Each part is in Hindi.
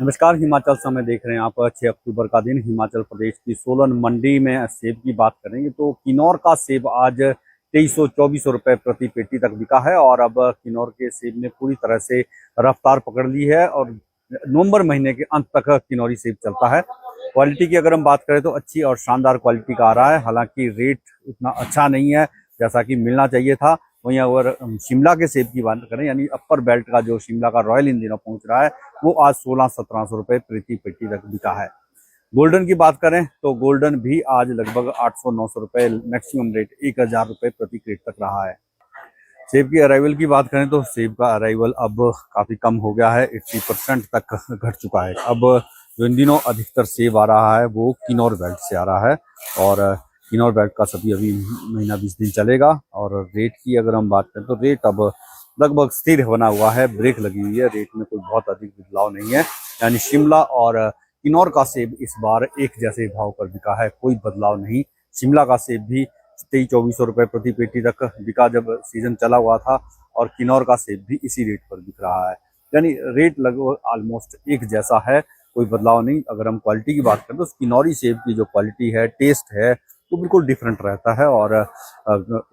नमस्कार, हिमाचल समय देख रहे हैं आप। 6 अक्टूबर का दिन हिमाचल प्रदेश की सोलन मंडी में सेब की बात करेंगे तो किन्नौर का सेब आज 2324 रुपये प्रति पेटी तक बिका है और अब किन्नौर के सेब ने पूरी तरह से रफ्तार पकड़ ली है और नवंबर महीने के अंत तक किन्नौरी सेब चलता है। क्वालिटी की अगर हम बात करें तो अच्छी और शानदार क्वालिटी का आ रहा है, हालांकि रेट उतना अच्छा नहीं है जैसा कि मिलना चाहिए था। वहीं अगर शिमला के सेब की बात करें यानी अपर बेल्ट का जो शिमला का रॉयल इन दिनों पहुंच रहा है वो आज 1600-1700 रुपये प्रति पेटी तक बिका है। गोल्डन की बात करें तो गोल्डन भी आज लगभग 800-900 रुपये, मैक्सिमम रेट 1000 रुपये प्रति क्रेट तक रहा है। सेब की अराइवल की बात करें तो सेब का अराइवल अब काफ़ी कम हो गया है, 80% तक घट चुका है। अब जो इन दिनों अधिकतर सेब आ रहा है वो किन्नौर बेल्ट से आ रहा है और किन्नौर बेल्ट का सभी अभी महीना 20 दिन चलेगा। और रेट की अगर हम बात करें तो रेट अब लगभग स्थिर बना हुआ है, ब्रेक लगी हुई है, रेट में कोई बहुत अधिक बदलाव नहीं है। यानी शिमला और किन्नौर का सेब इस बार एक जैसे भाव पर बिका है, कोई बदलाव नहीं। शिमला का सेब भी 2300-2400 रुपये प्रति पेटी तक बिका जब सीजन चला हुआ था और किन्नौर का सेब भी इसी रेट पर बिक रहा है। यानी रेट लगभग ऑलमोस्ट एक जैसा है, कोई बदलाव नहीं। अगर हम क्वालिटी की बात करें तो किन्नौरी सेब की जो क्वालिटी है, टेस्ट है, वो बिल्कुल डिफरेंट रहता है और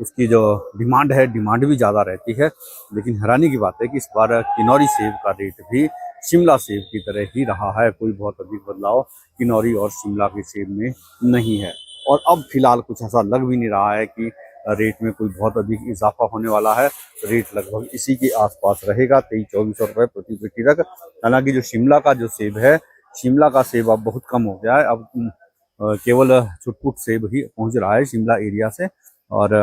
उसकी जो डिमांड है, डिमांड भी ज़्यादा रहती है। लेकिन हैरानी की बात है कि इस बार किन्नौरी सेब का रेट भी शिमला सेब की तरह ही रहा है, कोई बहुत अधिक बदलाव किन्नौरी और शिमला के सेब में नहीं है। और अब फिलहाल कुछ ऐसा लग भी नहीं रहा है कि रेट में कोई बहुत अधिक इजाफा होने वाला है। रेट लगभग इसी के आसपास रहेगा, 2300-2400 रुपये प्रति पेटी तक। हालांकि जो शिमला का जो सेब है, शिमला का सेब अब बहुत कम हो गया है, अब केवल छुटपुट सेब ही पहुंच रहा है शिमला एरिया से और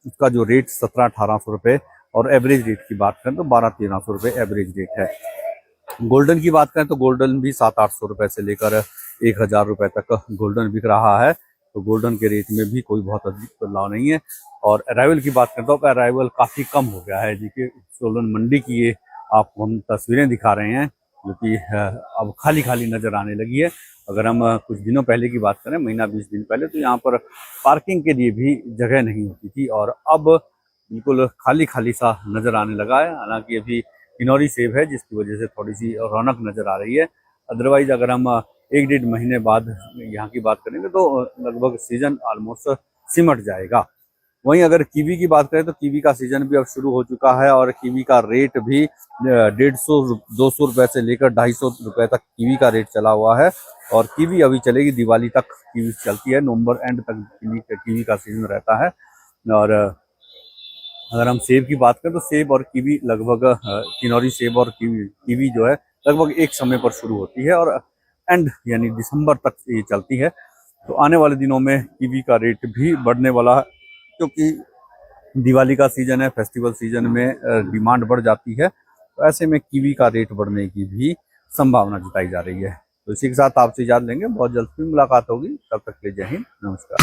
उसका जो रेट 1700-1800 रुपये और एवरेज रेट की बात करें तो 1200-1300 रुपये एवरेज रेट है। गोल्डन की बात करें तो गोल्डन भी 700-800 रुपये से लेकर 1000 रुपये तक गोल्डन बिक रहा है, तो गोल्डन के रेट में भी कोई बहुत अधिक बदलाव नहीं है। और अराइवल की बात करें तो अराइवल काफ़ी कम हो गया है। देखिए सोलन मंडी की ये आपको हम तस्वीरें दिखा रहे हैं जो कि अब खाली खाली नज़र आने लगी है। अगर हम कुछ दिनों पहले की बात करें, महीना 20 दिन पहले, तो यहाँ पर पार्किंग के लिए भी जगह नहीं होती थी और अब बिल्कुल खाली खाली सा नज़र आने लगा है। हालांकि अभी किन्नौरी सेब है जिसकी वजह से थोड़ी सी रौनक नज़र आ रही है। अदरवाइज अगर हम 1-1.5 महीने बाद यहाँ की बात करेंगे तो लगभग सीजन ऑलमोस्ट सिमट जाएगा। वहीं अगर कीवी की बात करें तो कीवी का सीजन भी अब शुरू हो चुका है और कीवी का रेट भी 150-200 रुपये से लेकर 250 रुपये तक कीवी का रेट चला हुआ है। और कीवी अभी चलेगी, दिवाली तक कीवी चलती है, नवंबर एंड तक कीवी का सीजन रहता है। और अगर हम सेब की बात करें तो सेब और कीवी लगभग किन्नौरी सेब और कीवी जो है लगभग एक समय पर शुरू होती है और एंड यानी दिसंबर तक ये चलती है। तो आने वाले दिनों में कीवी का रेट भी बढ़ने वाला है क्योंकि दिवाली का सीजन है, फेस्टिवल सीजन में डिमांड बढ़ जाती है, तो ऐसे में कीवी का रेट बढ़ने की भी संभावना जताई जा रही है। तो इसी के साथ आपसे इजाज़त लेंगे, बहुत जल्द फिर मुलाकात होगी, तब तक के लिए जय हिंद, नमस्कार।